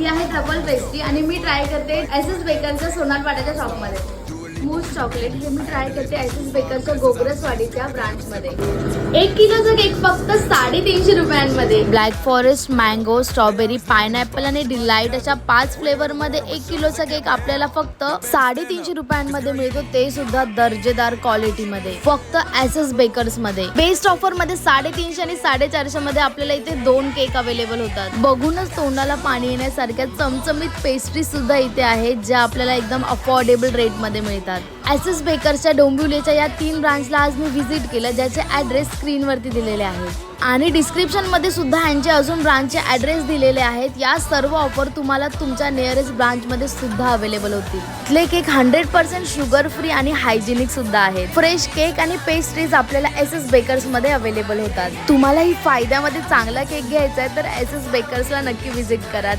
ही आहे truffle pastry आणि मी try करते एसएस बेकरच्या सोनारपाड्याच्या शॉपमध्ये. मूस चॉकलेट हे मी ट्राय करते एसएस बेकरच्या गोगरसवाडीच्या ब्रांचमध्ये. 1 किलोचा केक फक्त 350 रुपयांमध्ये. Black forest, mango, strawberry, pineapple आणि डिलाईट अशा 5 फ्लेवरमध्ये 1 किलोचा केक आपल्याला फक्त 350 रुपयांमध्ये मिळतो, ते सुद्धा दर्जेदार क्वालिटीमध्ये, फक्त एसएस बेकर्स मध्ये. बेस्ट ऑफर मध्ये 350 आणि 450 मध्ये आपल्याला इथे 2 केक अवेलेबल होतात. बघूनच तोंडाला पाणी येण्यासारख्या चमचमीत पेस्ट्री सुद्धा इथे आहेत, ज्या आपल्याला एकदम अफोर्डेबल रेट मध्ये मिळतात. एसएस बेकर्सच्या डोंबिवलीच्या या 3 ब्रांचला आज मी व्हिजिट केलं, ज्याचे ऍड्रेस स्क्रीनवरती दिलेले आहेत आणि डिस्क्रिप्शन मध्ये सुद्धा यांचे अजून ब्रांचचे ऍड्रेस दिलेले आहेत. या सर्व ऑफर तुम्हाला तुमच्या नियरेस्ट ब्रांच मध्ये सुद्धा अवेलेबल होतील. इथले केक 100% शुगर फ्री आणि हायजेनिक सुद्धा आहेत. फ्रेश केक आणि पेस्ट्रीज आपल्याला एसएस बेकर्स मध्ये अवेलेबल होतात. तुम्हाला ही फायद्यामध्ये चांगला केक घ्यायचा आहे तर एसएस बेकर्सला नक्की व्हिजिट करा.